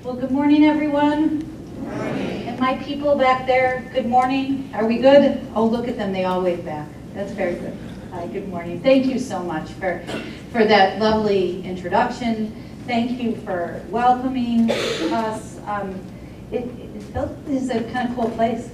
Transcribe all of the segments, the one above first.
Well, good morning, everyone. Good morning. And my people back there, good morning. Are we good? Oh, look at them. They all wave back. That's very good. Hi, good morning. Thank you so much for that lovely introduction. Thank you for welcoming us. This is a kind of cool place.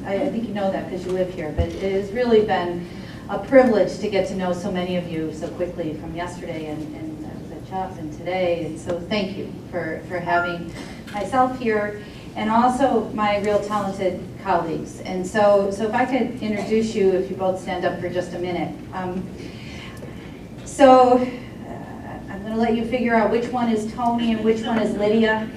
I think you know that because you live here, but it has really been a privilege to get to know so many of you so quickly from yesterday and I was at CHOPS and today. And so thank you for having myself here and also my real talented colleagues. And so if I could introduce you, if you both stand up for just a minute. I'm going to let you figure out which one is Tony and which one is Lydia.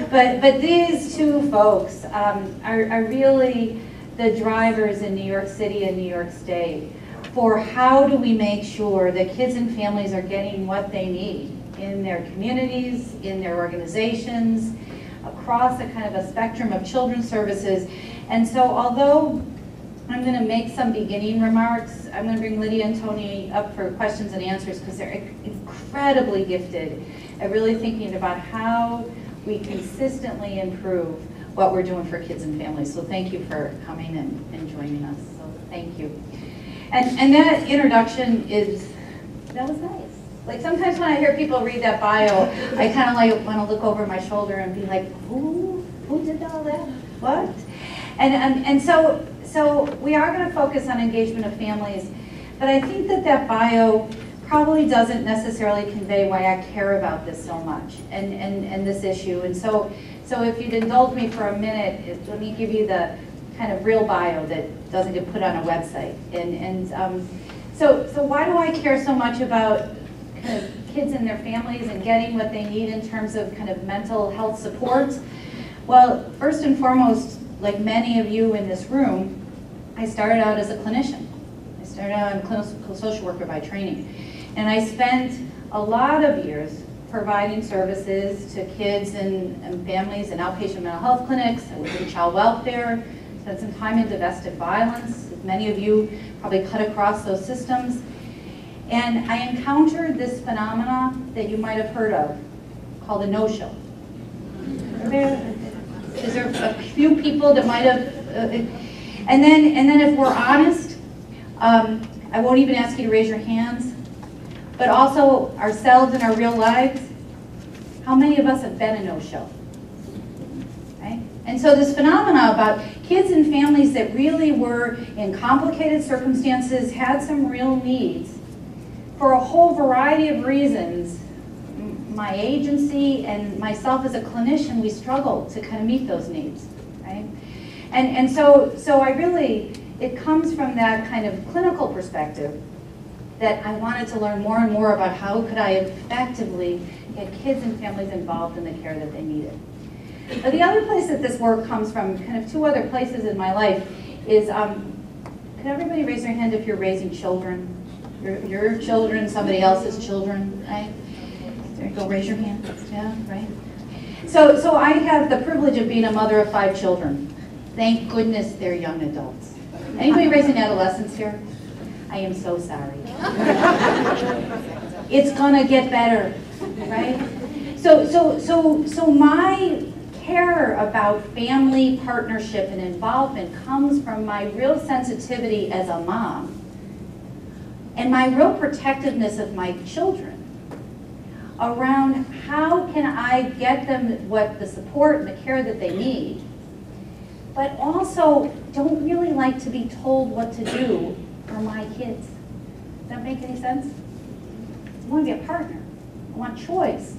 But these two folks are really the drivers in New York City and New York State for how do we make sure that kids and families are getting what they need in their communities, in their organizations, across a kind of a spectrum of children's services. And so although I'm going to make some beginning remarks, I'm going to bring Lydia and Tony up for questions and answers because they're incredibly gifted at really thinking about how we consistently improve what we're doing for kids and families. So thank you for coming and joining us. So thank you. And that introduction that was nice. Like sometimes when I hear people read that bio, I kind of like want to look over my shoulder and be like, who did all that? What? And so we are going to focus on engagement of families, but I think that bio probably doesn't necessarily convey why I care about this so much and this issue. And so if you'd indulge me for a minute, let me give you the kind of real bio that doesn't get put on a website. So why do I care so much about kind of kids and their families and getting what they need in terms of kind of mental health support? Well, first and foremost, like many of you in this room, I started out as a clinician. I started out as a clinical social worker by training. And I spent a lot of years providing services to kids and families in outpatient mental health clinics. I was in child welfare, spent some time in domestic violence. Many of you probably cut across those systems. And I encountered this phenomena that you might have heard of called a no-show. Is there a few people that might have, and then if we're honest, I won't even ask you to raise your hands, but also ourselves in our real lives, how many of us have been a no-show? Okay? And so this phenomena about kids and families that really were in complicated circumstances, had some real needs, for a whole variety of reasons, my agency and myself as a clinician, we struggle to kind of meet those needs, right? And so I really, it comes from that kind of clinical perspective that I wanted to learn more and more about how could I effectively get kids and families involved in the care that they needed. But the other place that this work comes from, kind of two other places in my life, is, could everybody raise their hand if you're raising children? Your children, somebody else's children, right? There you go, raise your hand. Yeah, right? So I have the privilege of being a mother of 5 children. Thank goodness they're young adults. Anybody raising adolescents here? I am so sorry. It's gonna get better, right? So my care about family partnership and involvement comes from my real sensitivity as a mom and my real protectiveness of my children around how can I get them what the support and the care that they need, but also don't really like to be told what to do for my kids. Does that make any sense? I want to be a partner. I want choice.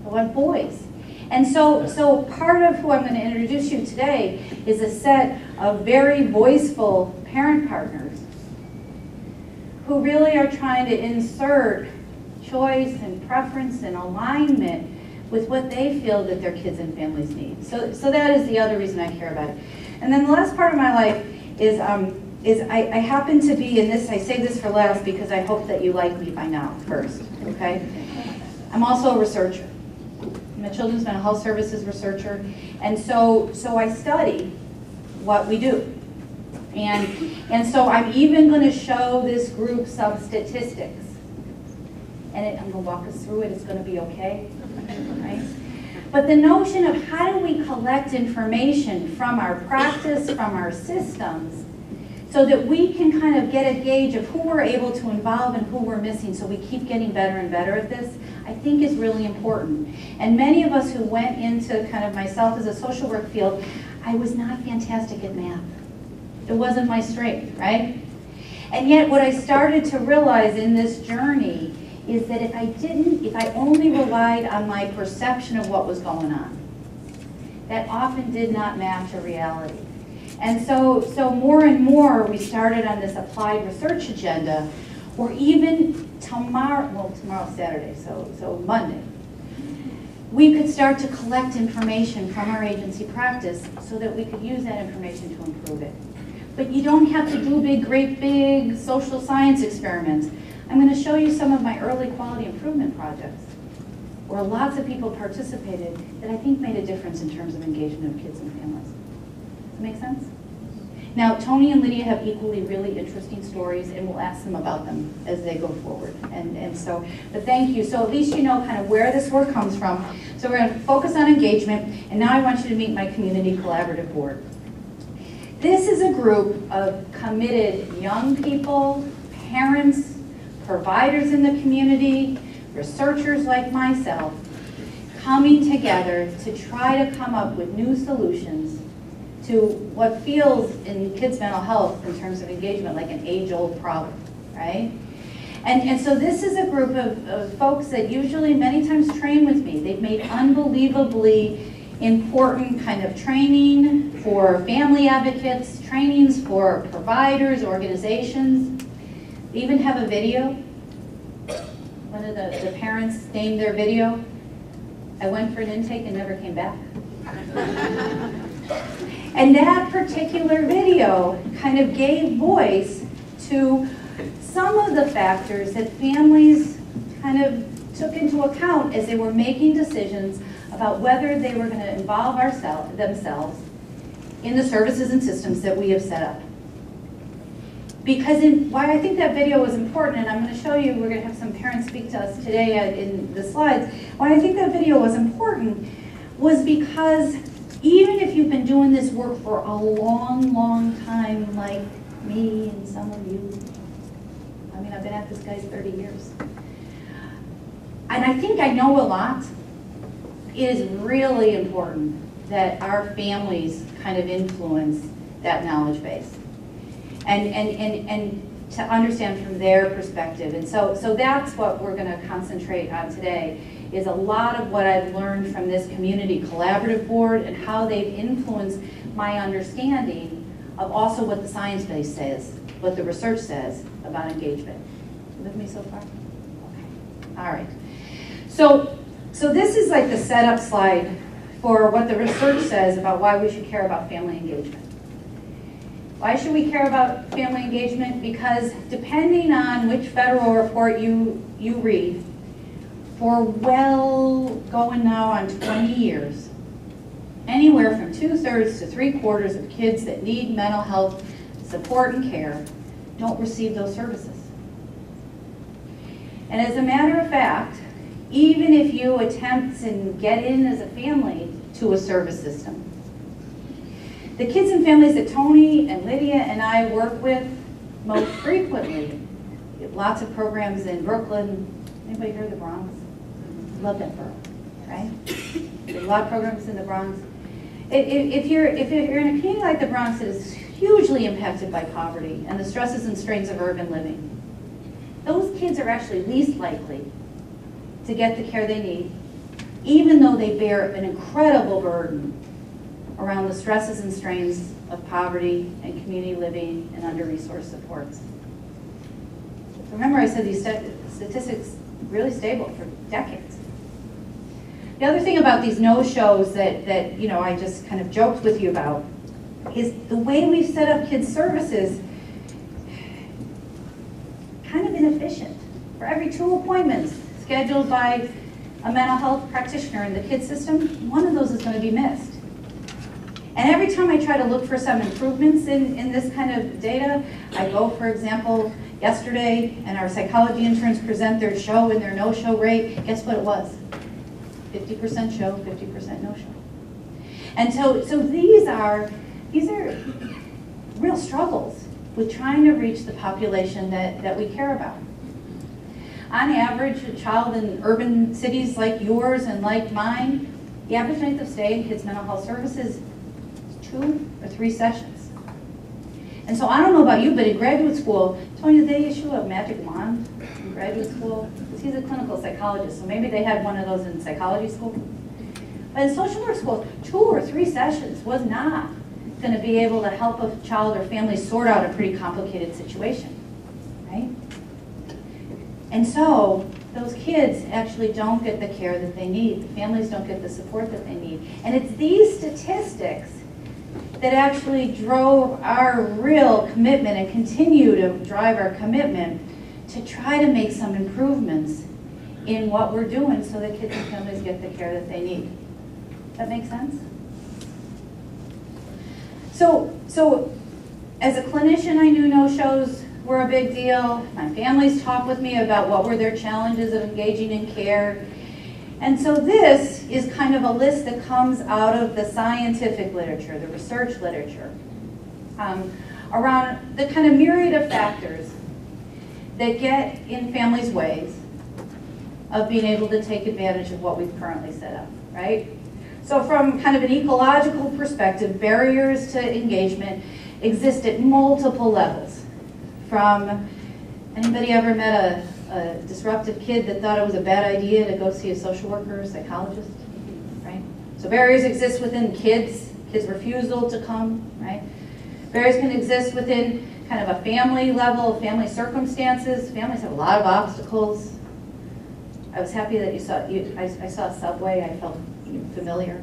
I want voice. And so part of who I'm going to introduce you today is a set of very voiceful parent partners who really are trying to insert choice and preference and alignment with what they feel that their kids and families need. So that is the other reason I care about it. And then the last part of my life is I happen to be in this, I say this for last because I hope that you like me by now first, okay? I'm also a researcher. I'm a children's mental health services researcher, and so I study what we do. And so I'm even going to show this group some statistics. And I'm going to walk us through it. It's going to be okay, right? But the notion of how do we collect information from our practice, from our systems, so that we can kind of get a gauge of who we're able to involve and who we're missing, so we keep getting better and better at this, I think is really important. And many of us who went into kind of myself as a social work field, I was not fantastic at math. It wasn't my strength, right? And yet what I started to realize in this journey is that if I only relied on my perception of what was going on, that often did not match a reality. And so more and more we started on this applied research agenda, where even tomorrow, well, tomorrow's Saturday, so Monday, we could start to collect information from our agency practice so that we could use that information to improve it. But you don't have to do great big social science experiments. I'm going to show you some of my early quality improvement projects, where lots of people participated that I think made a difference in terms of engagement of kids and families. Does that make sense? Now, Tony and Lydia have equally really interesting stories, and we'll ask them about them as they go forward. But thank you. So at least you know kind of where this work comes from. So we're going to focus on engagement, and now I want you to meet my community collaborative board. This is a group of committed young people, parents, providers in the community, researchers like myself, coming together to try to come up with new solutions to what feels in kids' mental health in terms of engagement like an age-old problem, right? And so this is a group of folks that usually many times train with me. They've made unbelievably important kind of training for family advocates, trainings for providers, organizations. They even have a video. One of the parents named their video, "I went for an intake and never came back." And that particular video kind of gave voice to some of the factors that families kind of took into account as they were making decisions about whether they were going to involve themselves in the services and systems that we have set up. Because why I think that video was important, and I'm going to show you, we're going to have some parents speak to us today in the slides, why I think that video was important was because even if you've been doing this work for a long, long time, like me and some of you, I mean, I've been at this guy's 30 years, and I think I know a lot, it is really important that our families kind of influence that knowledge base and to understand from their perspective. And so that's what we're going to concentrate on today, is a lot of what I've learned from this community collaborative board and how they've influenced my understanding of also what the science base says, what the research says about engagement. You with me so far? Okay. All right. So this is like the setup slide for what the research says about why we should care about family engagement. Why should we care about family engagement? Because depending on which federal report you read, for going now on 20 years, anywhere from 2/3 to 3/4 of kids that need mental health support and care don't receive those services. And as a matter of fact, even if you attempt and get in as a family to a service system, the kids and families that Tony and Lydia and I work with most frequently, we have lots of programs in Brooklyn. Anybody heard of the Bronx? Love that borough, right? There's a lot of programs in the Bronx. If you're in a community like the Bronx that is hugely impacted by poverty and the stresses and strains of urban living, those kids are actually least likely to get the care they need, even though they bear an incredible burden around the stresses and strains of poverty and community living and under-resourced supports. Remember, I said these statistics really stable for decades. The other thing about these no-shows that I just kind of joked with you about is the way we've set up kids' services, kind of inefficient. For every 2 appointments scheduled by a mental health practitioner in the kids system, one of those is going to be missed. And every time I try to look for some improvements in this kind of data, I go, for example, yesterday, and our psychology interns present their show and their no-show rate. Guess what it was? 50% show, 50% no show. And so these are real struggles with trying to reach the population that we care about. On average, a child in urban cities like yours and like mine, the average length of stay in kids' mental health services is 2 or 3 sessions. And so I don't know about you, but in graduate school, Tony, did they issue a magic wand in graduate school? Because he's a clinical psychologist, so maybe they had one of those in psychology school. But in social work schools, 2 or 3 sessions was not going to be able to help a child or family sort out a pretty complicated situation, right? And so those kids actually don't get the care that they need. The families don't get the support that they need. And it's these statistics that actually drove our real commitment and continue to drive our commitment to try to make some improvements in what we're doing so that kids and families get the care that they need. That make sense? So as a clinician, I knew no-shows were a big deal. My families talked with me about what were their challenges of engaging in care. And so this is kind of a list that comes out of the scientific literature, the research literature, around the kind of myriad of factors that get in families' ways of being able to take advantage of what we've currently set up, right? So from kind of an ecological perspective, barriers to engagement exist at multiple levels. From, anybody ever met a disruptive kid that thought it was a bad idea to go see a social worker or a psychologist, right? So barriers exist within kids' refusal to come, right? Barriers can exist within kind of a family level, family circumstances. Families have a lot of obstacles. I was happy that I saw a subway, I felt familiar,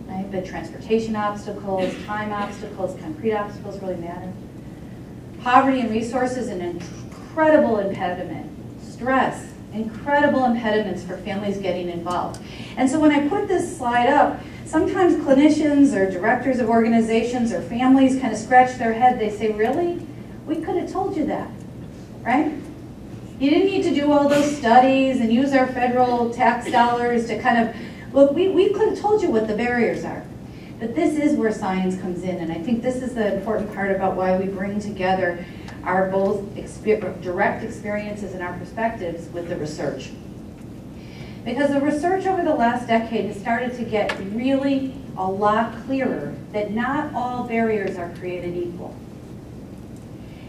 right? But transportation obstacles, time obstacles, concrete obstacles really matter. Poverty and resources, an incredible impediment. Stress, incredible impediments for families getting involved. And so when I put this slide up, sometimes clinicians or directors of organizations or families kind of scratch their head. They say, really? We could have told you that, right? You didn't need to do all those studies and use our federal tax dollars to kind of, look, we could have told you what the barriers are. But this is where science comes in, and I think this is the important part about why we bring together our both direct experiences and our perspectives with the research. Because the research over the last decade has started to get really a lot clearer that not all barriers are created equal.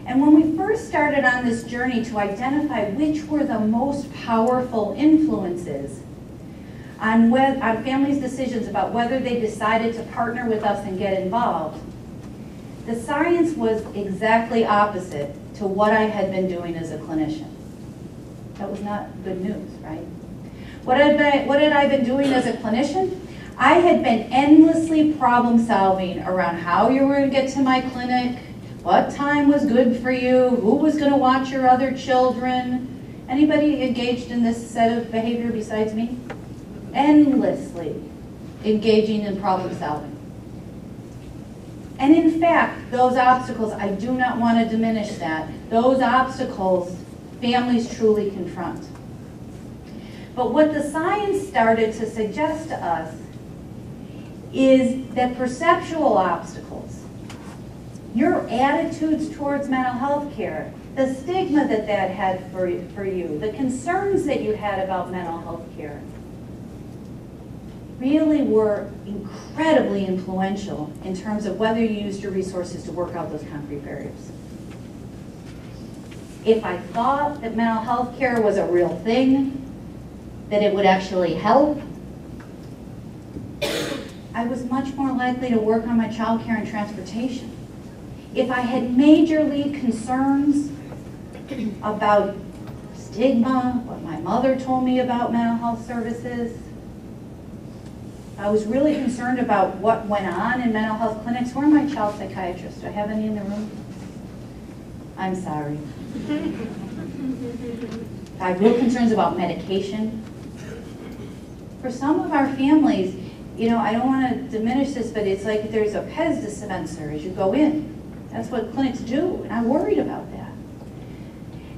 And when we first started on this journey to identify which were the most powerful influences on families' decisions about whether they decided to partner with us and get involved, the science was exactly opposite to what I had been doing as a clinician. That was not good news, right? What had I been doing as a clinician? I had been endlessly problem solving around how you were going to get to my clinic, what time was good for you, who was going to watch your other children. Anybody engaged in this set of behavior besides me? Endlessly engaging in problem solving. And in fact, those obstacles, I do not want to diminish that, those obstacles families truly confront. But what the science started to suggest to us is that perceptual obstacles, your attitudes towards mental health care, the stigma that had for you, the concerns that you had about mental health care, really were incredibly influential in terms of whether you used your resources to work out those concrete barriers. If I thought that mental health care was a real thing, that it would actually help, I was much more likely to work on my child care and transportation. If I had majorly concerns about stigma, what my mother told me about mental health services, I was really concerned about what went on in mental health clinics. Where are my child psychiatrists? Do I have any in the room? I'm sorry. I have real concerns about medication. For some of our families, you know, I don't want to diminish this, but it's like there's a Pez dispenser as you go in. That's what clinics do, and I'm worried about that.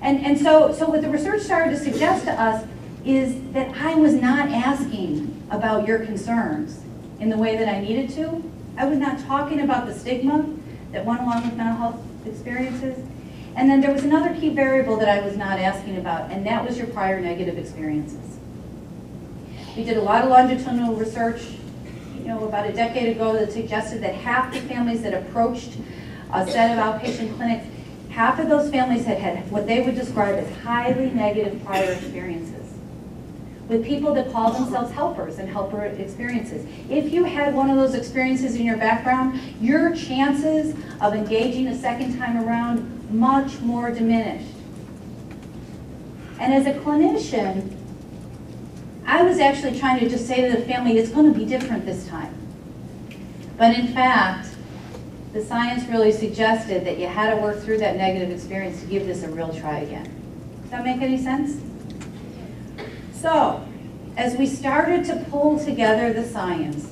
And so what the research started to suggest to us is that I was not asking about your concerns in the way that I needed to. I was not talking about the stigma that went along with mental health experiences. And then there was another key variable that I was not asking about, and that was your prior negative experiences. We did a lot of longitudinal research, about a decade ago that suggested that half the families that approached a set of outpatient clinics, half of those families had what they would describe as highly negative prior experiences with people that call themselves helpers and helper experiences. If you had one of those experiences in your background, your chances of engaging a second time around much more diminished. And as a clinician, I was actually trying to just say to the family, it's going to be different this time. But in fact, the science really suggested that you had to work through that negative experience to give this a real try again. Does that make any sense? So, as we started to pull together the science,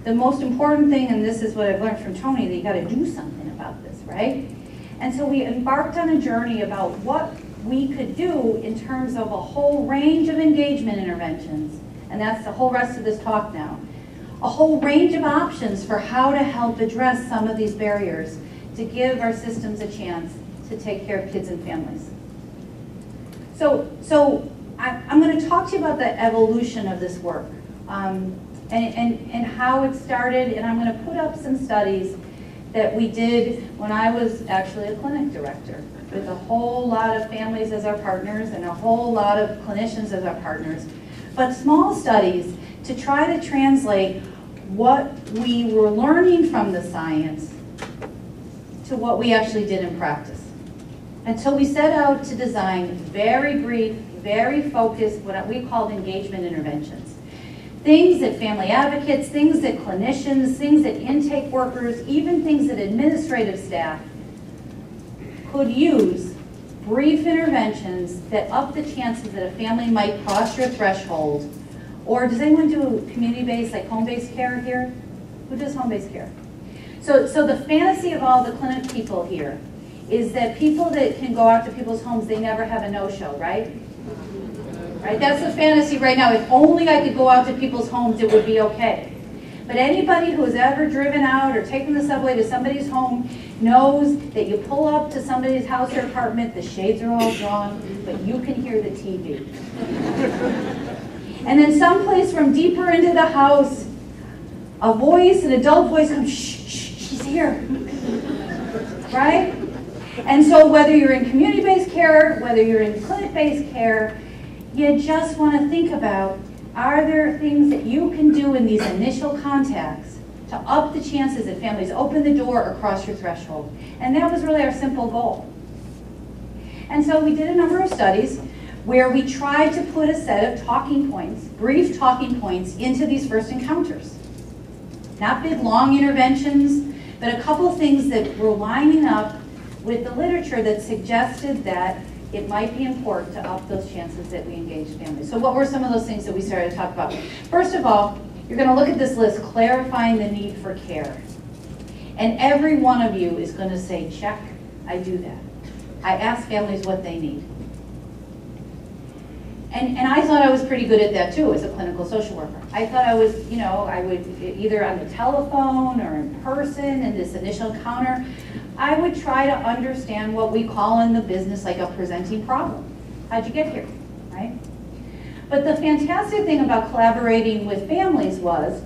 the most important thing, and this is what I've learned from Tony, that you got to do something about this, right? And so we embarked on a journey about what we could do in terms of a whole range of engagement interventions, and that's the whole rest of this talk now. A whole range of options for how to help address some of these barriers to give our systems a chance to take care of kids and families. So I'm going to talk to you about the evolution of this work and how it started, and I'm going to put up some studies that we did when I was actually a clinic director, with a whole lot of families as our partners and a whole lot of clinicians as our partners, but small studies to try to translate what we were learning from the science to what we actually did in practice. Until we set out to design very brief, very focused, what we called engagement interventions. Things that family advocates, things that clinicians, things that intake workers, even things that administrative staff could use, brief interventions that up the chances that a family might cross your threshold. Or does anyone do community-based, like home-based care here? Who does home-based care? So the fantasy of all the clinic people here is that people that can go out to people's homes, they never have a no-show, right? Right? That's the fantasy right now. If only I could go out to people's homes, it would be okay. But anybody who has ever driven out or taken the subway to somebody's home knows that you pull up to somebody's house or apartment, the shades are all drawn, but you can hear the TV. And then someplace from deeper into the house, a voice, an adult voice comes, shh, shh, she's here. Right? And so whether you're in community-based care, whether you're in clinic-based care, you just want to think about, are there things that you can do in these initial contacts to up the chances that families open the door or cross your threshold? And that was really our simple goal. And so we did a number of studies where we tried to put a set of talking points, brief talking points, into these first encounters. Not big, long interventions, but a couple of things that were lining up with the literature that suggested that it might be important to up those chances that we engage families. So what were some of those things that we started to talk about? First of all, you're going to look at this list, clarifying the need for care. And every one of you is going to say, check, I do that. I ask families what they need. And I thought I was pretty good at that too as a clinical social worker. I thought I was, I would either on the telephone or in person in this initial encounter, I would try to understand what we call in the business like a presenting problem. How'd you get here, right? But the fantastic thing about collaborating with families was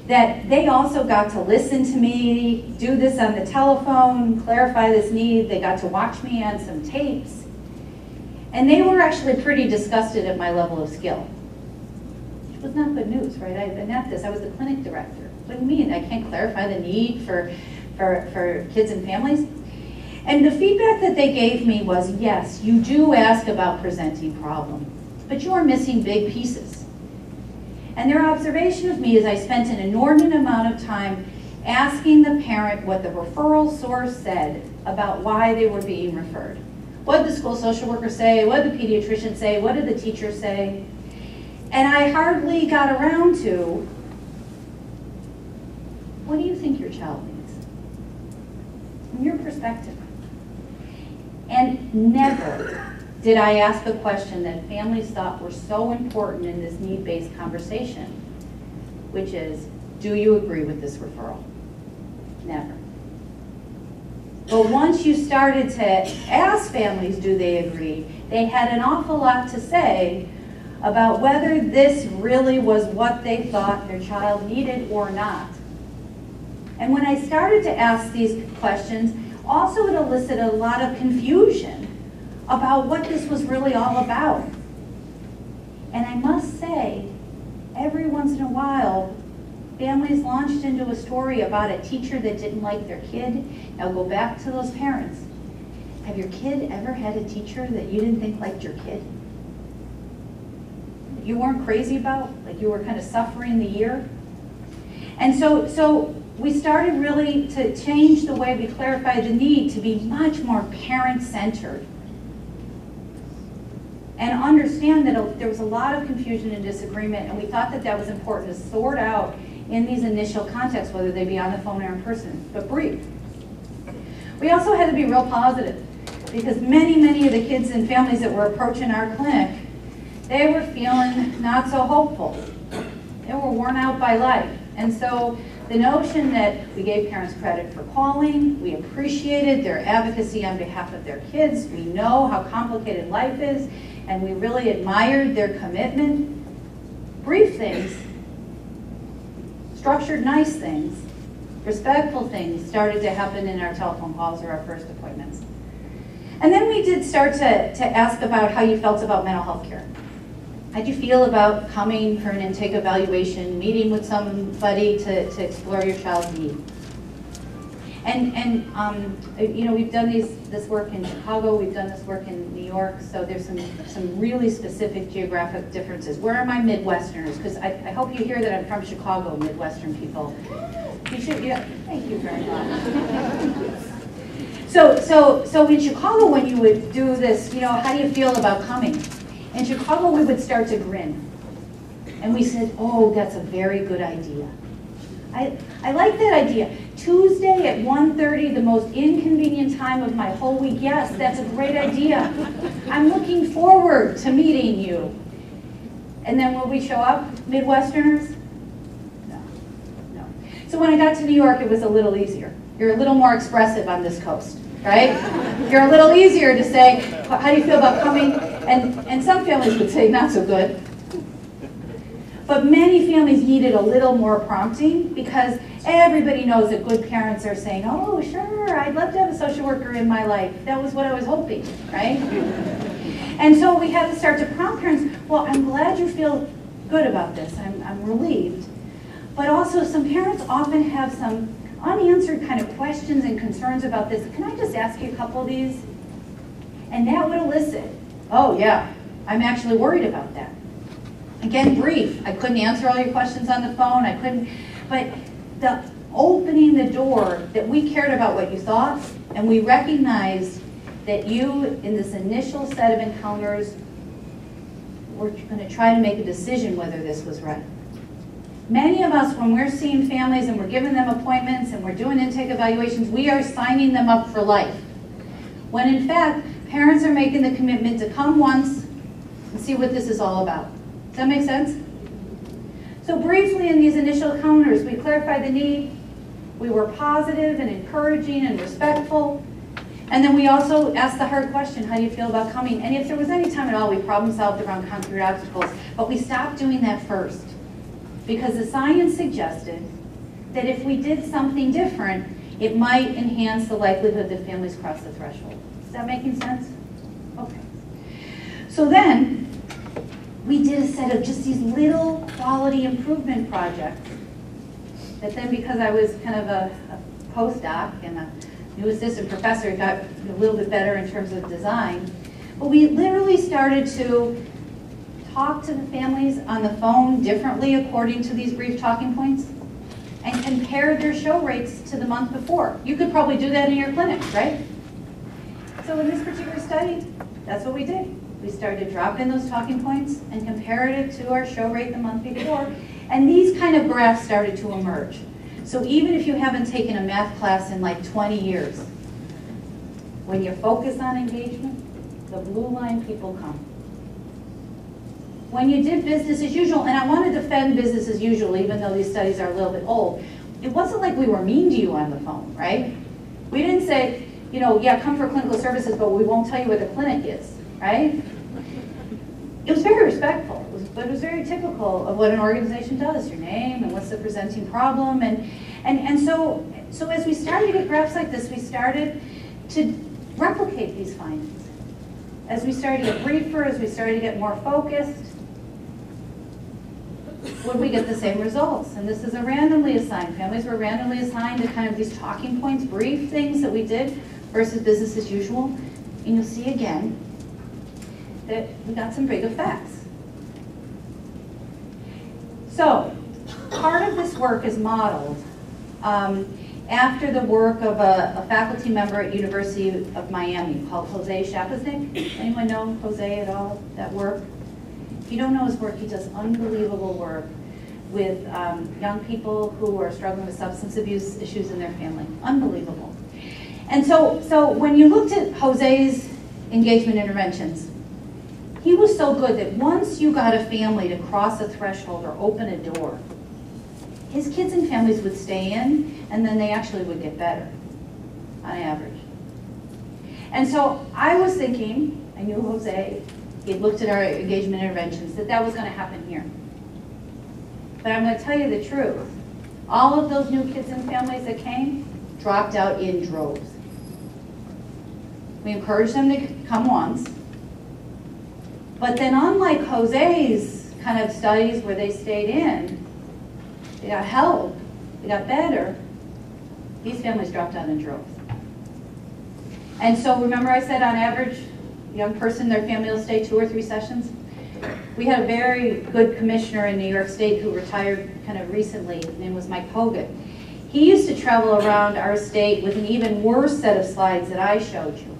that they also got to listen to me, do this on the telephone, clarify this need. They got to watch me on some tapes. And they were actually pretty disgusted at my level of skill, which was not good news, right? I've been at this. I was the clinic director. What do you mean? I can't clarify the need for kids and families? And the feedback that they gave me was, yes, you do ask about presenting problem, but you are missing big pieces. And their observation of me is I spent an inordinate amount of time asking the parent what the referral source said about why they were being referred. What did the school social worker say? What did the pediatrician say? What did the teacher say? And I hardly got around to, what do you think your child needs? From your perspective. And never, did I ask a question that families thought were so important in this need-based conversation, which is, do you agree with this referral? Never. But once you started to ask families, do they agree, they had an awful lot to say about whether this really was what they thought their child needed or not. And when I started to ask these questions, also it elicited a lot of confusion about what this was really all about. And I must say, every once in a while, families launched into a story about a teacher that didn't like their kid. Now go back to those parents. Have your kid ever had a teacher that you didn't think liked your kid? You weren't crazy about? Like you were kind of suffering the year? And so we started really to change the way we clarify the need to be much more parent-centered. And understand that there was a lot of confusion and disagreement, and we thought that that was important to sort out in these initial contexts, whether they be on the phone or in person, but brief. We also had to be real positive, because many of the kids and families that were approaching our clinic, they were feeling not so hopeful. They were worn out by life. And so the notion that we gave parents credit for calling, we appreciated their advocacy on behalf of their kids, we know how complicated life is, and we really admired their commitment. Brief things, structured nice things, respectful things started to happen in our telephone calls or our first appointments. And then we did start to ask about how you felt about mental health care. How'd you feel about coming for an intake evaluation, meeting with somebody to explore your child's need? And you know, we've done this work in Chicago, we've done this work in New York, so there's some really specific geographic differences. Where are my Midwesterners? Because I hope you hear that I'm from Chicago, Midwestern people. You should, yeah, thank you very much. So in Chicago, when you would do this, you know, how do you feel about coming? In Chicago, we would start to grin. And we said, oh, that's a very good idea. I like that idea. Tuesday at 1:30, the most inconvenient time of my whole week. Yes, that's a great idea. I'm looking forward to meeting you. And then will we show up, Midwesterners? No. So when I got to New York, it was a little easier. You're a little more expressive on this coast, right? You're a little easier to say, how do you feel about coming? And some families would say, not so good. But many families needed a little more prompting, because everybody knows that good parents are saying, oh, sure, I'd love to have a social worker in my life. That was what I was hoping, right? And so we had to start to prompt parents, well, I'm glad you feel good about this. I'm relieved. But also some parents often have some unanswered kind of questions and concerns about this. Can I just ask you a couple of these? And that would elicit, oh yeah, I'm actually worried about that. Again, brief. I couldn't answer all your questions on the phone. I couldn't, but the opening the door that we cared about what you thought, and we recognized that you, in this initial set of encounters, were going to try to make a decision whether this was right. Many of us, when we're seeing families and we're giving them appointments and we're doing intake evaluations, we are signing them up for life. When in fact, parents are making the commitment to come once and see what this is all about. Does that make sense? So briefly in these initial encounters, we clarified the need, we were positive and encouraging and respectful, and then we also asked the hard question, how do you feel about coming? And if there was any time at all, we problem solved around concrete obstacles, but we stopped doing that first, because the science suggested that if we did something different, it might enhance the likelihood that families cross the threshold. Is that making sense? Okay. So then, we did a set of just these little quality improvement projects that then, because I was kind of a postdoc and a new assistant professor, got a little bit better in terms of design. But we literally started to talk to the families on the phone differently according to these brief talking points and compared their show rates to the month before. You could probably do that in your clinic, right? So in this particular study, that's what we did. We started to drop in those talking points and compared it to our show rate the month before. And these kind of graphs started to emerge. So even if you haven't taken a math class in like 20 years, when you're focused on engagement, the blue line people come. When you did business as usual, and I want to defend business as usual, even though these studies are a little bit old, it wasn't like we were mean to you on the phone, right? We didn't say, you know, yeah, come for clinical services, but we won't tell you where the clinic is, right? It was very respectful, but it was very typical of what an organization does, your name and what's the presenting problem. And so as we started to get graphs like this, we started to replicate these findings. As we started to get briefer, as we started to get more focused, would we get the same results? And this is a randomly assigned. Families were randomly assigned to kind of these talking points, brief things that we did versus business as usual. And you'll see again that we got some big effects. So part of this work is modeled after the work of a faculty member at University of Miami called Jose Chapuznik. Anyone know Jose at all, that work? If you don't know his work, he does unbelievable work with young people who are struggling with substance abuse issues in their family. Unbelievable. And so when you looked at Jose's engagement interventions, he was so good that once you got a family to cross a threshold or open a door, his kids and families would stay in, and then they actually would get better, on average. And so I was thinking, I knew Jose, he had looked at our engagement interventions, that was going to happen here. But I'm going to tell you the truth. All of those new kids and families that came dropped out in droves. We encouraged them to come once. But then unlike Jose's kind of studies where they stayed in, they got help, they got better, these families dropped out in droves. And so remember I said on average, a young person, their family will stay 2 or 3 sessions? We had a very good commissioner in New York State who retired kind of recently. His name was Mike Hogan. He used to travel around our state with an even worse set of slides that I showed you.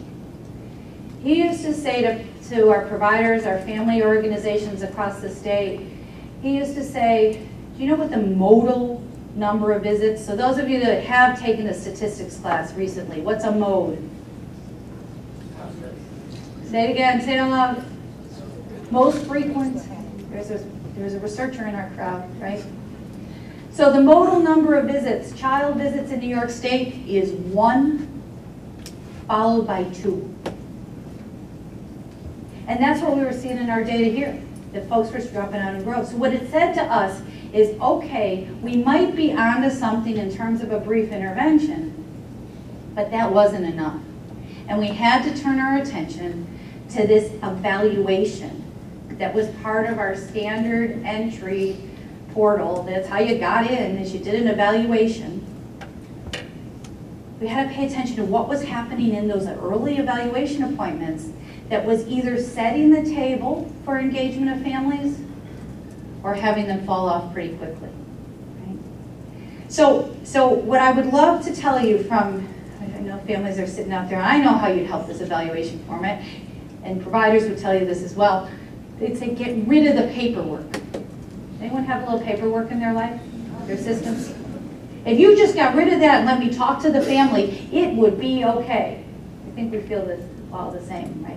He used to say to our providers, our family organizations across the state, he used to say, do you know what the modal number of visits? So those of you that have taken a statistics class recently, what's a mode? Say it again, say it out loud. Most frequent. There's a researcher in our crowd, right? So the modal number of visits, child visits in New York State is 1 followed by 2. And that's what we were seeing in our data here, that folks were dropping out in growth. So what it said to us is, okay, we might be onto something in terms of a brief intervention, but that wasn't enough. And we had to turn our attention to this evaluation that was part of our standard entry portal. That's how you got in, is you did an evaluation. We had to pay attention to what was happening in those early evaluation appointments that was either setting the table for engagement of families or having them fall off pretty quickly. Right? So what I would love to tell you from, I know families are sitting out there, I know how you'd help this evaluation format, and providers would tell you this as well. They'd say get rid of the paperwork. Anyone have a little paperwork in their life, their systems? If you just got rid of that and let me talk to the family, it would be okay. I think we feel this all the same, right?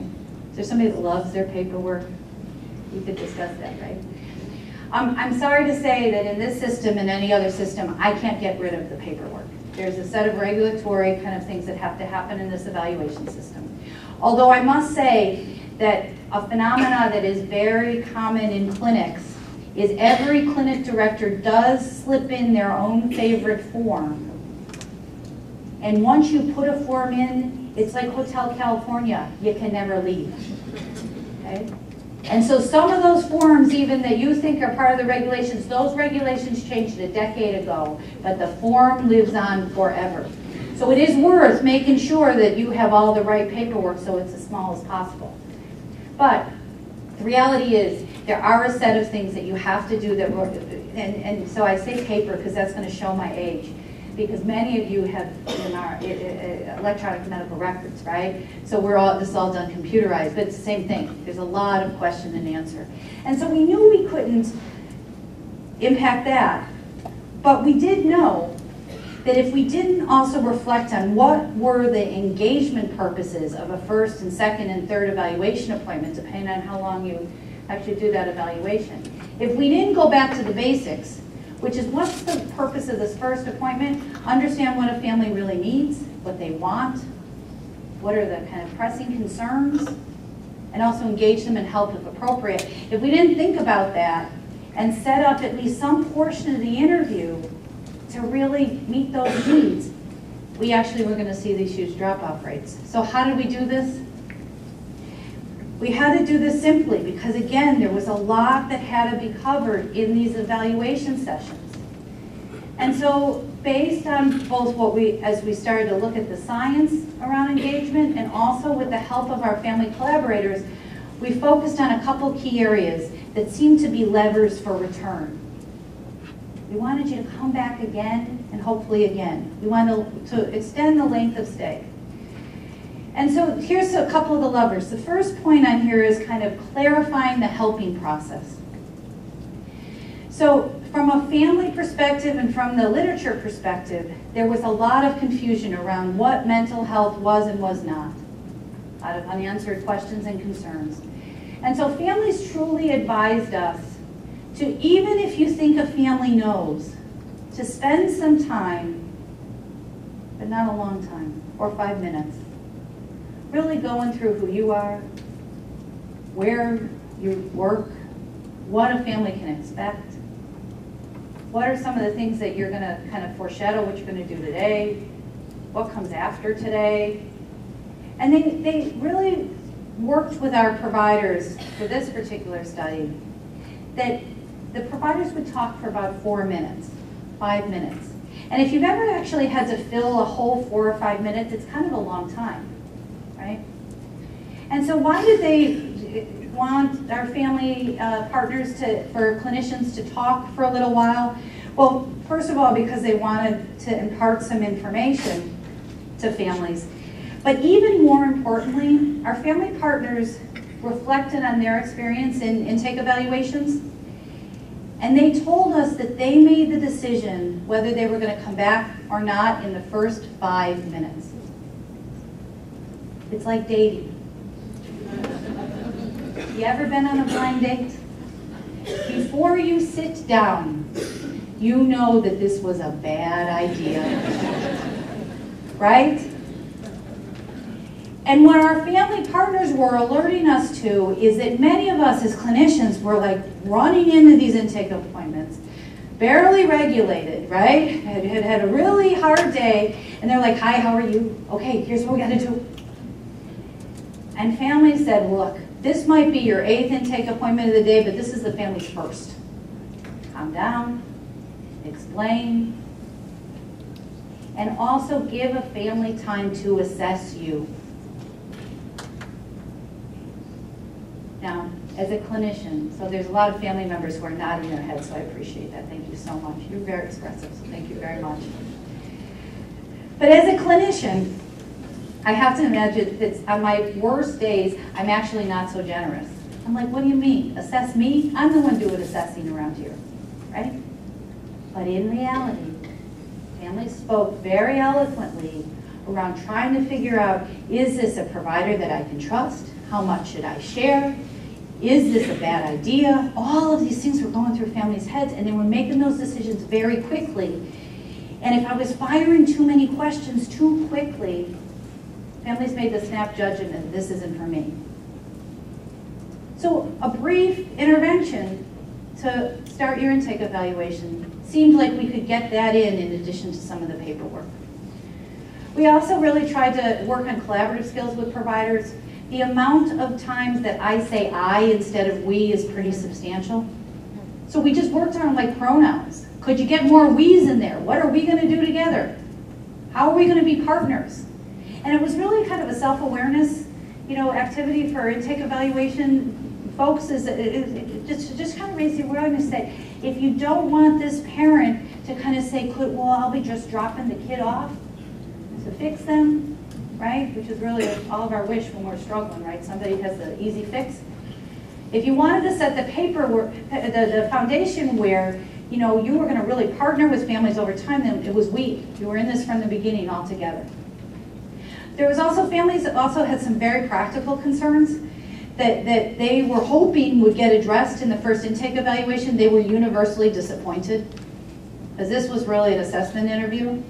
Is there somebody that loves their paperwork? We could discuss that, right? I'm sorry to say that in this system and any other system, I can't get rid of the paperwork. There's a set of regulatory kind of things that have to happen in this evaluation system. Although I must say that a phenomena that is very common in clinics is every clinic director does slip in their own favorite form. And once you put a form in, it's like Hotel California, you can never leave. Okay? And so some of those forms even that you think are part of the regulations, those regulations changed a decade ago, but the form lives on forever. So it is worth making sure that you have all the right paperwork so it's as small as possible. But the reality is there are a set of things that you have to do that, and so I say paper because that's going to show my age. Because many of you have electronic medical records, right? So this is all done computerized, but it's the same thing. There's a lot of question and answer. And so we knew we couldn't impact that, but we did know that if we didn't also reflect on what were the engagement purposes of a first and second and third evaluation appointment, depending on how long you actually do that evaluation. If we didn't go back to the basics, which is what's the purpose of this first appointment, understand what a family really needs, what they want, what are the kind of pressing concerns, and also engage them in help if appropriate. If we didn't think about that and set up at least some portion of the interview to really meet those needs, we actually were going to see these huge drop-off rates. So how did we do this? We had to do this simply because, again, there was a lot that had to be covered in these evaluation sessions. And so based on both as we started to look at the science around engagement and also with the help of our family collaborators, we focused on a couple key areas that seemed to be levers for return. We wanted you to come back again and hopefully again. We wanted to extend the length of stay. And so here's a couple of the levers. The first point on here is kind of clarifying the helping process. So from a family perspective and from the literature perspective, there was a lot of confusion around what mental health was and was not. A lot of unanswered questions and concerns. And so families truly advised us to, even if you think a family knows, to spend some time, but not a long time, or 5 minutes, really going through who you are, where you work, what a family can expect, what are some of the things that you're going to kind of foreshadow what you're going to do today, what comes after today. And they really worked with our providers for this particular study that the providers would talk for about 4 minutes, 5 minutes. And if you've ever actually had to fill a whole 4 or 5 minutes, it's kind of a long time, right? And so why did they want our family partners for clinicians to talk for a little while? Well, first of all, because they wanted to impart some information to families. But even more importantly, our family partners reflected on their experience in intake evaluations, and they told us that they made the decision whether they were going to come back or not in the first 5 minutes. It's like dating. You ever been on a blind date? Before you sit down, you know that this was a bad idea, right? And what our family partners were alerting us to is that many of us as clinicians were like running into these intake appointments, barely regulated, right? Had a really hard day, and they're like, hi, how are you? Okay, here's what we gotta do. And families said, look, this might be your 8th intake appointment of the day, but this is the family's first. Calm down, explain, and also give a family time to assess you. Now, as a clinician, so there's a lot of family members who are nodding their heads, so I appreciate that. Thank you so much. You're very expressive, so thank you very much. But as a clinician, I have to imagine that on my worst days, I'm actually not so generous. I'm like, what do you mean? Assess me? I'm the one doing assessing around here, right? But in reality, families spoke very eloquently around trying to figure out, is this a provider that I can trust? How much should I share? Is this a bad idea? All of these things were going through families' heads, and they were making those decisions very quickly. And if I was firing too many questions too quickly, families made the snap judgment that this isn't for me. So a brief intervention to start your intake evaluation seemed like we could get that in addition to some of the paperwork. We also really tried to work on collaborative skills with providers. The amount of times that I say I instead of we is pretty substantial. So we just worked on like pronouns. Could you get more we's in there? What are we going to do together? How are we going to be partners? And it was really kind of a self-awareness, activity for intake evaluation folks. Is it just kind of raise the awareness that if you don't want this parent to kind of say, well, I'll be just dropping the kid off to fix them, right? Which is really all of our wish when we're struggling, right? Somebody has the easy fix. If you wanted to set the paperwork, the foundation where you know, you were going to really partner with families over time, then it was we. You were in this from the beginning all together. There was also families that also had some very practical concerns that they were hoping would get addressed in the first intake evaluation. They were universally disappointed, because this was really an assessment interview,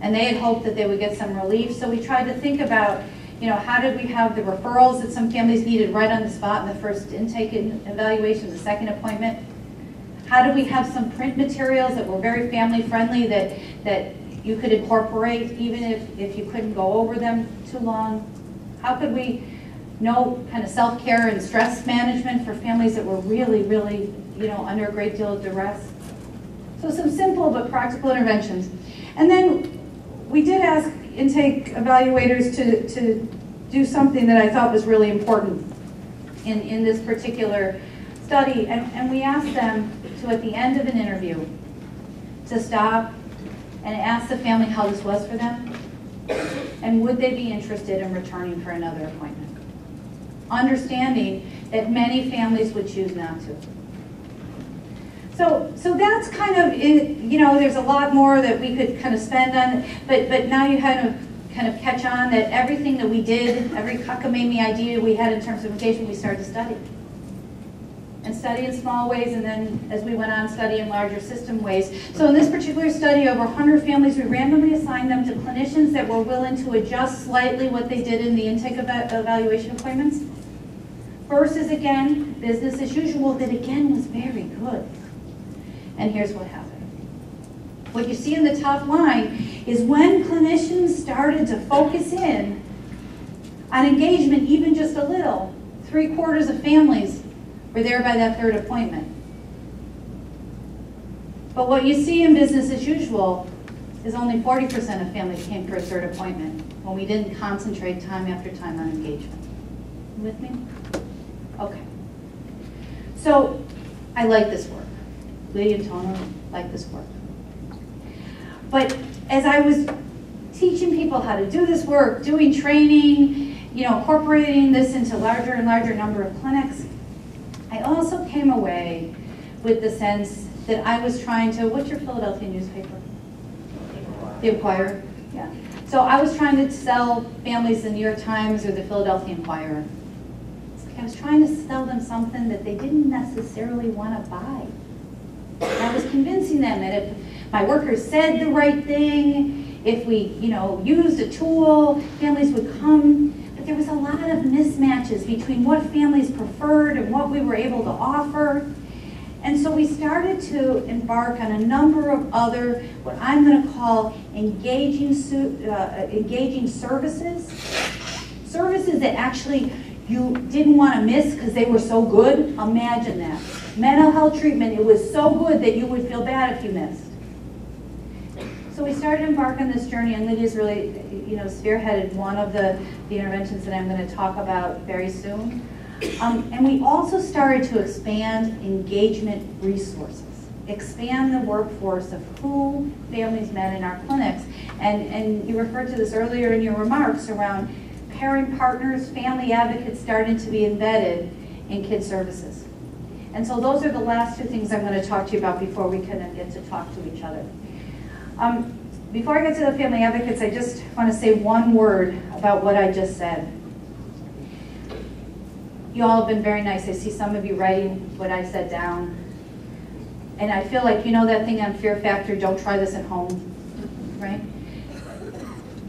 and they had hoped that they would get some relief. So we tried to think about, you know, how did we have the referrals that some families needed right on the spot in the first intake evaluation, the second appointment? How did we have some print materials that were very family friendly that you could incorporate even if you couldn't go over them too long? How could we know kind of self-care and stress management for families that were really, really, you know, under a great deal of duress? So some simple but practical interventions. And then we did ask intake evaluators to do something that I thought was really important in this particular study. And we asked them to, at the end of an interview, to stop and ask the family how this was for them, and would they be interested in returning for another appointment, understanding that many families would choose not to. So that's kind of, you know, there's a lot more that we could kind of spend on, but now you kind of catch on that everything that we did, every cockamamie idea we had in terms of engagement, we started to study. And study in small ways, and then as we went on, study in larger system ways. So in this particular study, over 100 families, we randomly assigned them to clinicians that were willing to adjust slightly what they did in the intake evaluation appointments, versus, again, business as usual, that again was very good. And here's what happened. What you see in the top line is when clinicians started to focus in on engagement, even just a little, 3/4 of families were there by that third appointment. But what you see in business as usual is only 40% of families came for a third appointment when we didn't concentrate time after time on engagement. You with me? Okay. So I like this work. Lydia and Tona like this work. But as I was teaching people how to do this work, doing training, you know, incorporating this into larger and larger number of clinics, I also came away with the sense that I was trying to, what's your Philadelphia newspaper? The Inquirer? Yeah. So I was trying to sell families the New York Times or the Philadelphia Inquirer. It's like I was trying to sell them something that they didn't necessarily want to buy. And I was convincing them that if my workers said the right thing, if we, you know, used a tool, families would come. But there was a lot of mismatches between what families preferred and what we were able to offer. And so we started to embark on a number of other, what I'm going to call engaging services. Services that actually you didn't want to miss because they were so good. Imagine that. Mental health treatment, it was so good that you would feel bad if you missed. So we started to embark on this journey, and Lydia's really, you know, spearheaded one of the interventions that I'm going to talk about very soon. And we also started to expand engagement resources, expand the workforce of who families met in our clinics. And you referred to this earlier in your remarks around parent partners, family advocates starting to be embedded in kids services. And so those are the last two things I'm going to talk to you about before we kind of get to talk to each other. Before I get to the family advocates, I just want to say one word about what I just said. You all have been very nice. I see some of you writing what I said down. And I feel like, you know that thing on Fear Factor, don't try this at home, right?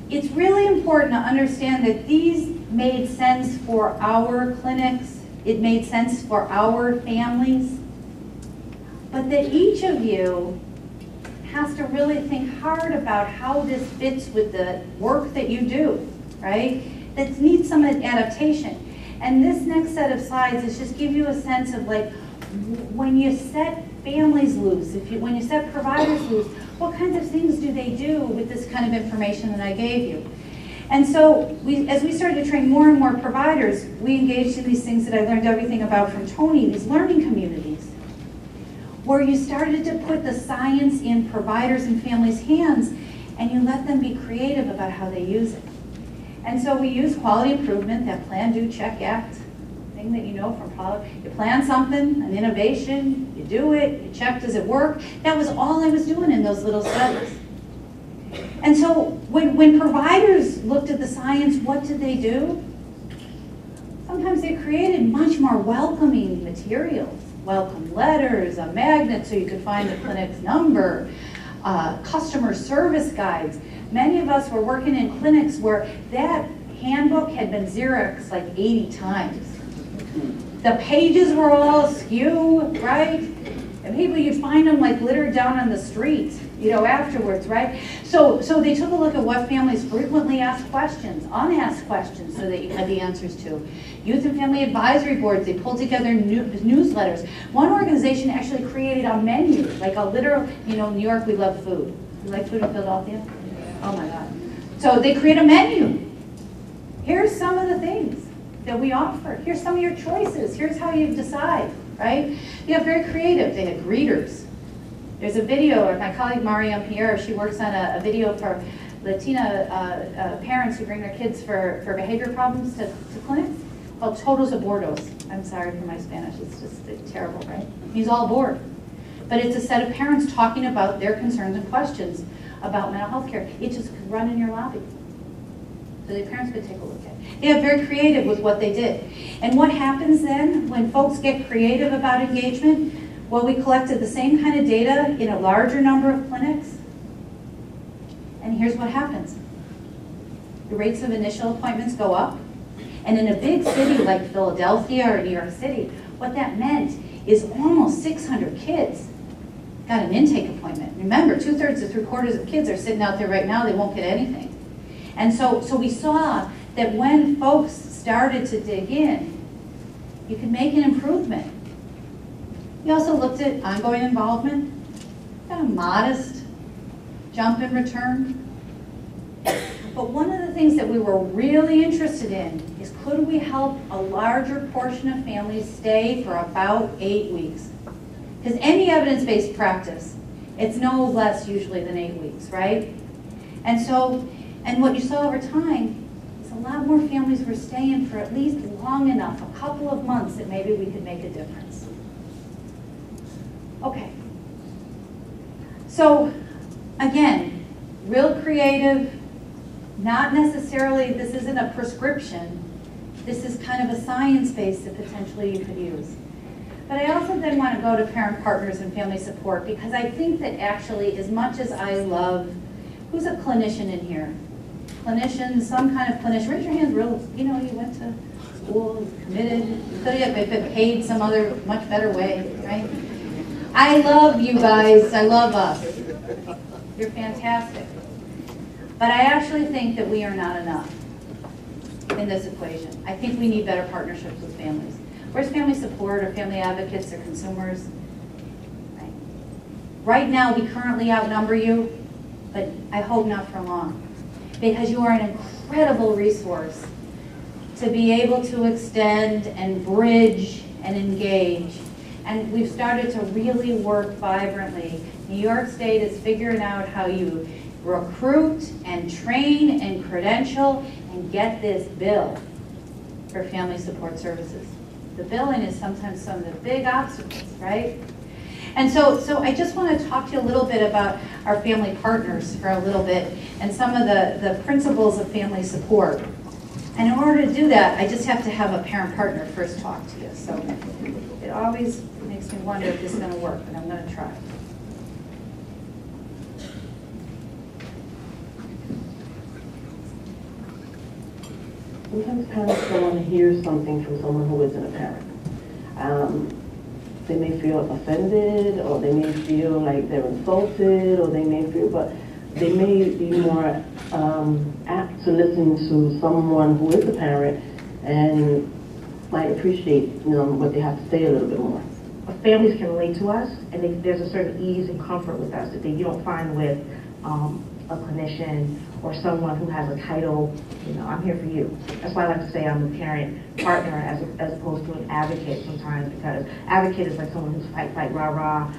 It's really important to understand that these made sense for our clinics. It made sense for our families. But that each of you has to really think hard about how this fits with the work that you do, right? That needs some adaptation. And this next set of slides is just give you a sense of like, when you set families loose, when you set providers loose, what kinds of things do they do with this kind of information that I gave you? And so as we started to train more and more providers, we engaged in these things that I learned everything about from Tony, these learning communities, where you started to put the science in providers and families' hands, and you let them be creative about how they use it. And so we use quality improvement, that plan, do, check, act. thing that you know from college. You plan something, an innovation, you do it, you check, does it work? That was all I was doing in those little studies. And so when providers looked at the science, what did they do? Sometimes they created much more welcoming materials. Welcome letters, a magnet so you could find the clinic's number, customer service guides. Many of us were working in clinics where that handbook had been Xeroxed like 80 times. The pages were all askew, right? And people, you'd find them like littered down on the street, you know, afterwards, right? So they took a look at what families frequently asked questions, unasked questions, so that you had the answers to. Youth and Family Advisory Boards, they pulled together newsletters. One organization actually created a menu, like a literal, you know, in New York, we love food. You like food in Philadelphia? Oh my God. So they create a menu. Here's some of the things that we offer. Here's some of your choices. Here's how you decide, right? You got very creative. They had greeters. There's a video, or my colleague Marianne Pierre, she works on a video for Latina parents who bring their kids for behavior problems to clinics, called Todos Abordos. I'm sorry for my Spanish, it's just terrible, right? He's all bored. But it's a set of parents talking about their concerns and questions about mental health care. It just could run in your lobby. So the parents could take a look at it. They got very creative with what they did. And what happens then when folks get creative about engagement? Well, we collected the same kind of data in a larger number of clinics. And here's what happens. The rates of initial appointments go up. And in a big city like Philadelphia or New York City, what that meant is almost 600 kids got an intake appointment. Remember, 2/3 to 3/4 of kids are sitting out there right now, they won't get anything. And so we saw that when folks started to dig in, you could make an improvement. We also looked at ongoing involvement, got a modest jump in return. But one of the things that we were really interested in is, could we help a larger portion of families stay for about 8 weeks? Because any evidence-based practice, it's no less usually than 8 weeks, right? And what you saw over time is a lot more families were staying for at least long enough, a couple of months, that maybe we could make a difference. Okay. So, again, real creative, not necessarily, this isn't a prescription, this is kind of a science base that potentially you could use. But I also then want to go to parent partners and family support, because I think that actually, as much as I love, who's a clinician in here? Clinician, some kind of clinician, raise your hand real, you know, you went to school, committed, you could have been paid some other, much better way, right? I love you guys, I love us. You're fantastic. But I actually think that we are not enough in this equation. I think we need better partnerships with families. Where's family support or family advocates or consumers? Right now, we currently outnumber you, but I hope not for long, because you are an incredible resource to be able to extend and bridge and engage. And we've started to really work vibrantly. New York State is figuring out how you recruit and train and credential and get this bill for family support services. The billing is sometimes some of the big obstacles, right? And so I just want to talk to you a little bit about our family partners for a little bit and some of the principles of family support. And in order to do that, I just have to have a parent partner first talk to you. So it always makes me wonder if this is going to work, but I'm going to try. Sometimes parents don't want to hear something from someone who isn't a parent. They may feel offended, or they may feel like they're insulted, or they may feel, but they may be more apt to listen to someone who is a parent and might appreciate, what they have to say a little bit more. Families can relate to us, and there's a certain ease and comfort with us that you don't find with a clinician or someone who has a title. I'm here for you. That's why I like to say I'm a parent partner as opposed to an advocate sometimes, because advocate is like someone who's fight, rah, rah.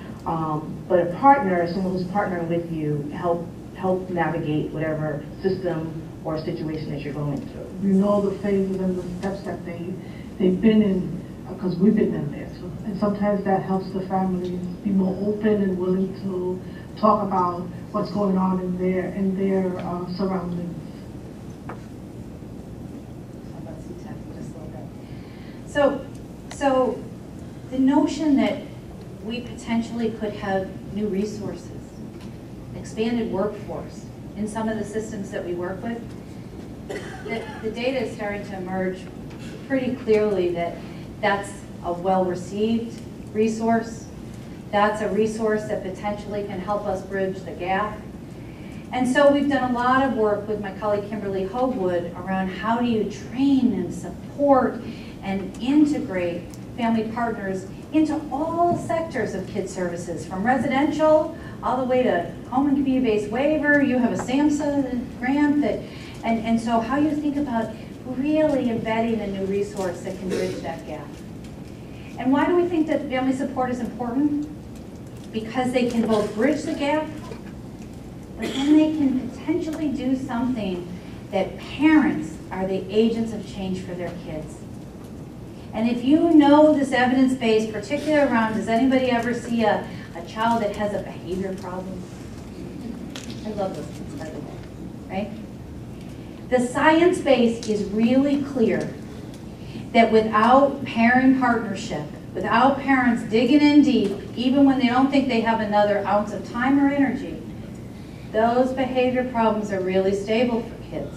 But a partner is someone who's partnering with you to help navigate whatever system or situation that you're going through. You know the phases and the steps that they they've been in, because we've been in there. So, and sometimes that helps the families be more open and willing to talk about what's going on in their surroundings. So the notion that we potentially could have new resources, expanded workforce in some of the systems that we work with, the data is starting to emerge pretty clearly that that's a well-received resource. That's a resource that potentially can help us bridge the gap. And so we've done a lot of work with my colleague Kimberly Hoagwood around how do you train and support and integrate family partners into all sectors of kids services, from residential all the way to home and community-based waiver. You have a SAMHSA grant that, and so how you think about really embedding a new resource that can bridge that gap. And why do we think that family support is important? Because they can both bridge the gap, but then they can potentially do something that parents are the agents of change for their kids. And if you know this evidence base, particularly around, does anybody ever see a child that has a behavior problem? I love those kids, by the way, right? The science base is really clear that without parent partnership, without parents digging in deep, even when they don't think they have another ounce of time or energy, those behavior problems are really stable for kids,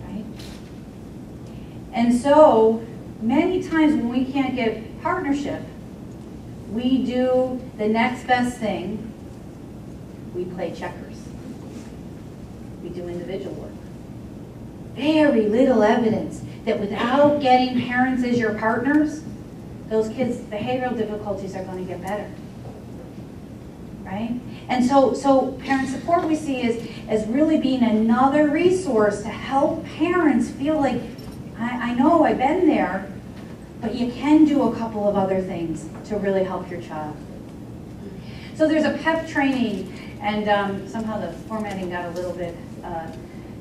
right? And so, many times when we can't get partnership, we do the next best thing. We play checkers. We do individual work. Very little evidence that without getting parents as your partners, those kids' behavioral difficulties are going to get better, right? And so parent support we see as really being another resource to help parents feel like, I know I've been there, but you can do a couple of other things to really help your child. So there's a PEP training, and somehow the formatting got a little bit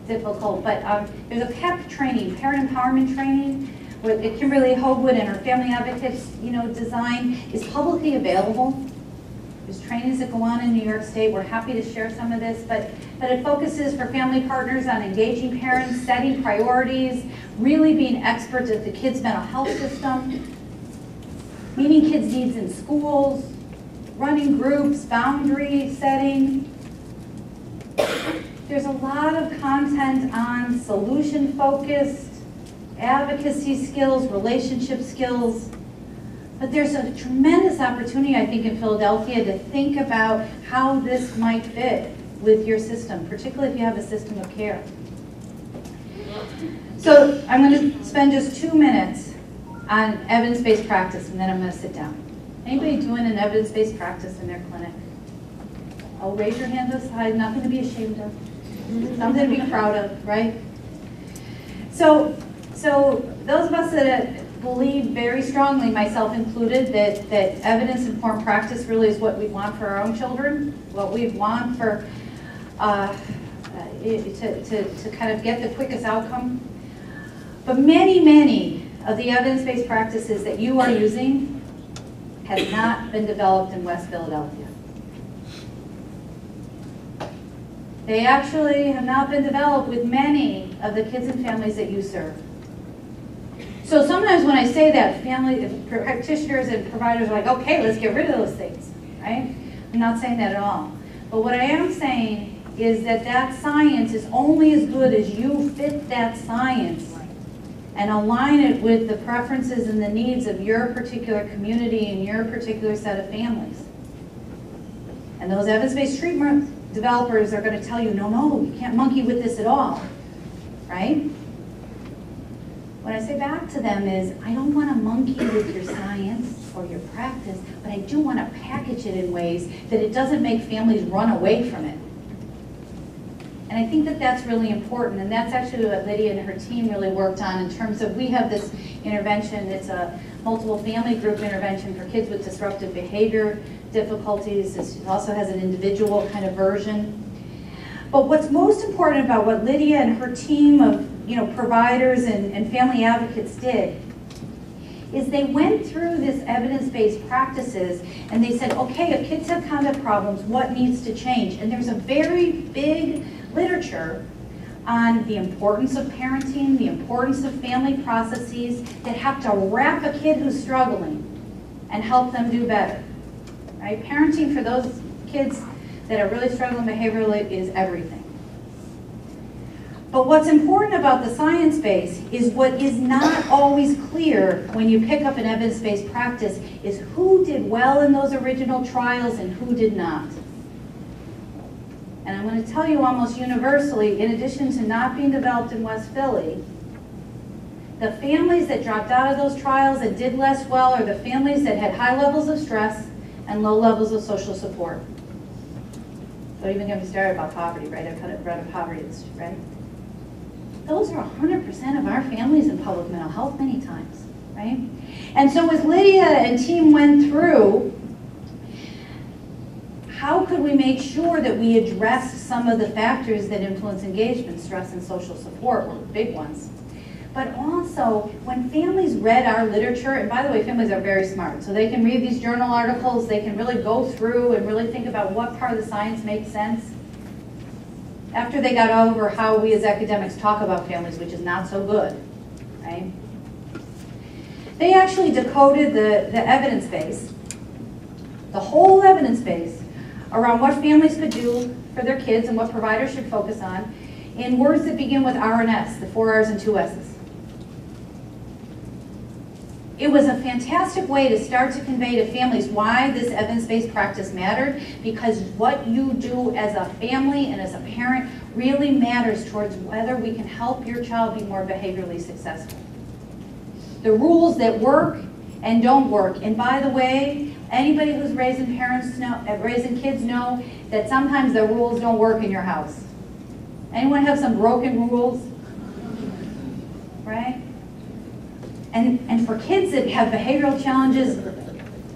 difficult, but there's a PEP training, parent empowerment training, with Kimberly Hoagwood and her family advocates, design, is publicly available. There's trainings that go on in New York State. We're happy to share some of this, but it focuses for family partners on engaging parents, setting priorities, really being experts at the kids' mental health system, meeting kids' needs in schools, running groups, boundary setting. There's a lot of content on solution-focused, advocacy skills, relationship skills. But there's a tremendous opportunity, I think, in Philadelphia to think about how this might fit with your system, particularly if you have a system of care. So I'm going to spend just 2 minutes on evidence-based practice, and then I'm going to sit down. Anybody doing an evidence-based practice in their clinic? Oh, raise your hand aside, nothing to be ashamed of. Something to be proud of, right? So those of us that believe very strongly, myself included, that evidence-informed practice really is what we want for our own children, what we want for to kind of get the quickest outcome. But many of the evidence-based practices that you are using have not been developed in West Philadelphia. They actually have not been developed with many of the kids and families that you serve. So sometimes when I say that, family practitioners and providers are like, okay, let's get rid of those things, right? I'm not saying that at all. But what I am saying is that science is only as good as you fit that science and align it with the preferences and the needs of your particular community and your particular set of families. And those evidence-based treatment developers are going to tell you, no, you can't monkey with this at all, right? What I say back to them is, I don't want to monkey with your science or your practice, but I do want to package it in ways that it doesn't make families run away from it. And I think that that's really important, and that's actually what Lydia and her team really worked on in terms of, we have this intervention, it's a multiple family group intervention for kids with disruptive behavior difficulties. It also has an individual kind of version. But what's most important about what Lydia and her team of providers and family advocates did is they went through this evidence-based practices and they said, okay, if kids have conduct problems, what needs to change? And there's a very big literature on the importance of parenting, the importance of family processes that have to wrap a kid who's struggling and help them do better. Right? Parenting for those kids that are really struggling behaviorally is everything. But what's important about the science base is what is not always clear when you pick up an evidence-based practice is who did well in those original trials and who did not. And I'm going to tell you almost universally, in addition to not being developed in West Philly, the families that dropped out of those trials and did less well are the families that had high levels of stress and low levels of social support. Don't even get me started about poverty, right? I've read of poverty, right? Those are 100% of our families in public mental health many times, right? And so as Lydia and team went through, how could we make sure that we addressed some of the factors that influence engagement, stress and social support were big ones. But also, when families read our literature, and by the way, families are very smart, so they can read these journal articles, they can really go through and really think about what part of the science makes sense. After they got over how we as academics talk about families, which is not so good, right? They actually decoded the evidence base, the whole evidence base, around what families could do for their kids and what providers should focus on in words that begin with R and S, the 4 R's and 2 S's. It was a fantastic way to start to convey to families why this evidence-based practice mattered, because what you do as a family and as a parent really matters towards whether we can help your child be more behaviorally successful. The rules that work and don't work. And by the way, anybody who's raising kids know that sometimes the rules don't work in your house. Anyone have some broken rules? Right? And for kids that have behavioral challenges,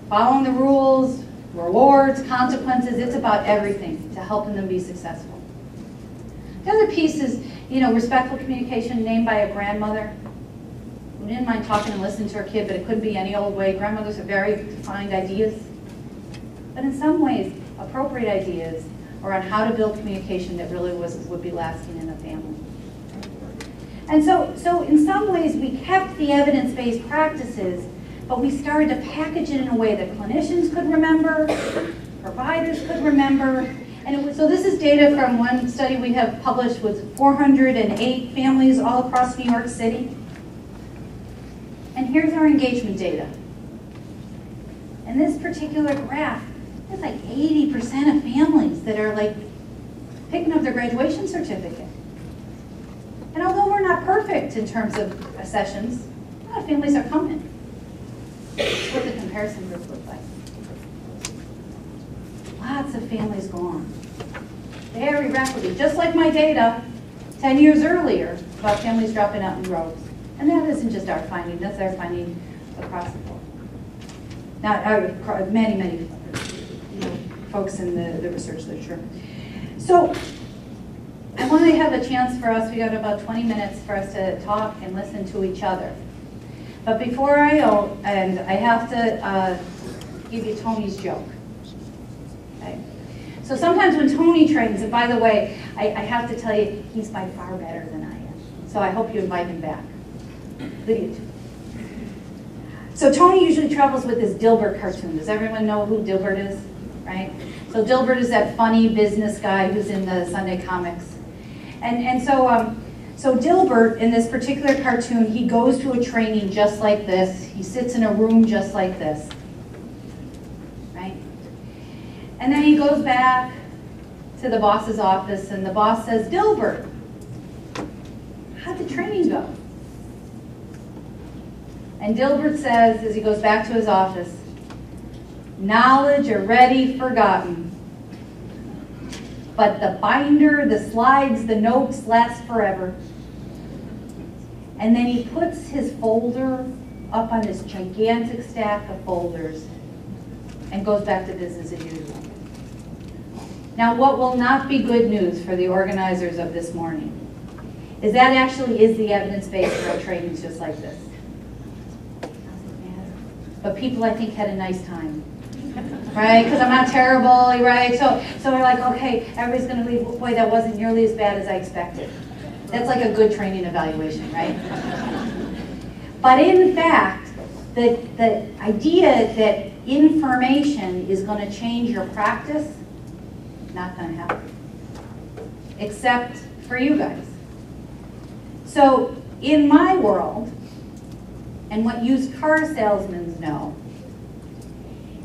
following the rules, rewards, consequences, it's about everything to helping them be successful. The other piece is, respectful communication named by a grandmother who didn't mind talking and listening to her kid, but it couldn't be any old way. Grandmothers have very defined ideas, but in some ways, appropriate ideas around how to build communication that really would be lasting in a family. And so in some ways, we kept the evidence-based practices, but we started to package it in a way that clinicians could remember, providers could remember. And so this is data from one study we have published with 408 families all across New York City. And here's our engagement data. And this particular graph, there's like 80% of families that are like picking up their graduation certificate. And although we're not perfect in terms of sessions, a lot of families are coming. That's what the comparison group looks like. Lots of families go on. Very rapidly, just like my data 10 years earlier about families dropping out in droves. And that isn't just our finding, that's our finding across the board. Now, many folks in the research literature. So, I want to have a chance for us, we got about 20 minutes for us to talk and listen to each other. But before I go, and I have to give you Tony's joke. Okay? So sometimes when Tony trains, and by the way, I have to tell you, he's by far better than I am. So I hope you invite him back. Lydia too. So Tony usually travels with his Dilbert cartoon. Does everyone know who Dilbert is? Right? So Dilbert is that funny business guy who's in the Sunday comics. And so Dilbert, in this particular cartoon, he goes to a training just like this. He sits in a room just like this, right? And then he goes back to the boss's office, and the boss says, Dilbert, how'd the training go? And Dilbert says, as he goes back to his office, knowledge already forgotten. But the binder, the slides, the notes last forever. And then he puts his folder up on this gigantic stack of folders and goes back to business as usual. Now, what will not be good news for the organizers of this morning is that actually is the evidence base for our trainings just like this. but people I think had a nice time. Right? Because I'm not terrible, right? So we're like, okay, everybody's going to leave. Boy, that wasn't nearly as bad as I expected. That's like a good training evaluation, right? But in fact, the idea that information is going to change your practice, not going to happen. Except for you guys. So in my world, and what used car salesmen know,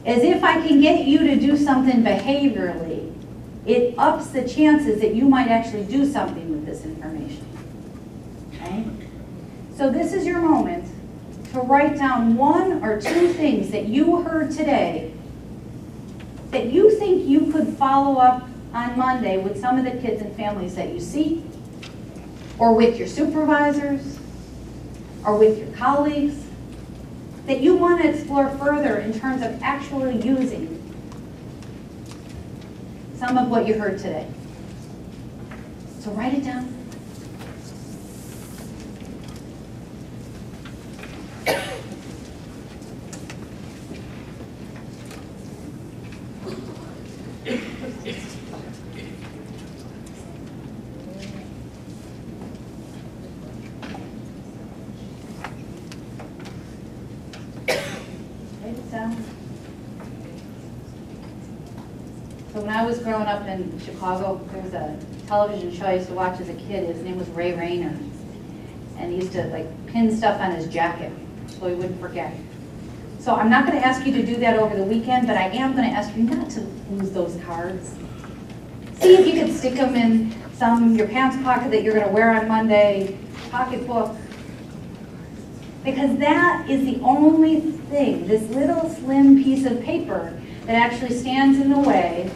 is if I can get you to do something behaviorally, it ups the chances that you might actually do something with this information. Okay? So this is your moment to write down 1 or 2 things that you heard today that you think you could follow up on Monday with some of the kids and families that you see, or with your supervisors, or with your colleagues, that you want to explore further in terms of actually using some of what you heard today. So write it down. So when I was growing up in Chicago, there was a television show I used to watch as a kid. His name was Ray Rayner. And he used to like pin stuff on his jacket so he wouldn't forget. So I'm not going to ask you to do that over the weekend, but I am going to ask you not to lose those cards. See if you can stick them in your pants pocket that you're going to wear on Monday, pocketbook. Because that is the only thing, this little slim piece of paper, that actually stands in the way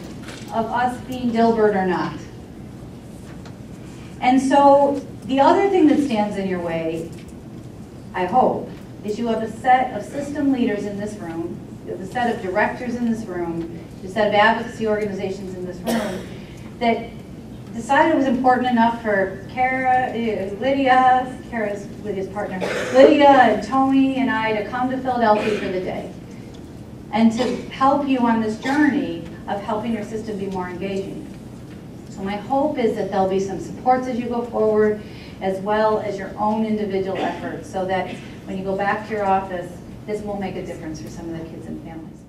of us being Dilbert or not. And so the other thing that stands in your way, I hope, is you have a set of system leaders in this room, you have a set of directors in this room, a set of advocacy organizations in this room that decided it was important enough for Lydia's partner, Lydia and Tony and I to come to Philadelphia for the day and to help you on this journey of helping your system be more engaging. So my hope is that there'll be some supports as you go forward, as well as your own individual efforts, so that when you go back to your office, this will make a difference for some of the kids and families.